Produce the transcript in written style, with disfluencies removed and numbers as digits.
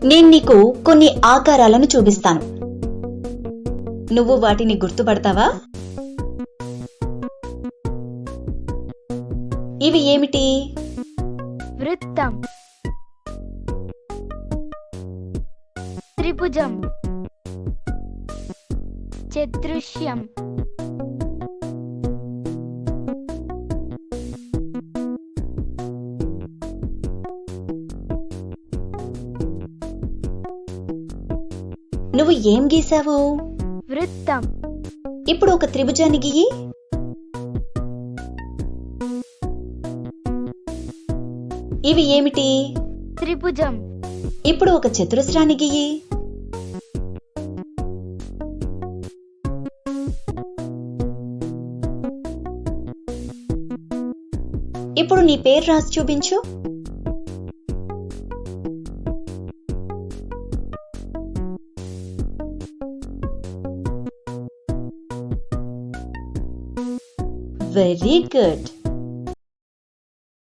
నేను నీకు కొన్ని ఆకారాలను చూపిస్తాను. నువ్వు వాటిని గుర్తుపడతావా? ఇవి ఏమిటి? వృత్తం, త్రిభుజం, చతురస్రం, నువ్వు ఏం గీసావు? వృత్తం. ఇప్పుడు ఒక త్రిభుజాన్ని గీయి. ఇవి ఏమిటి? త్రిభుజం. ఇప్పుడు ఒక చతురస్రాన్ని గీయి. ఇప్పుడు నీ పేరు రాసి చూపించు. Very good.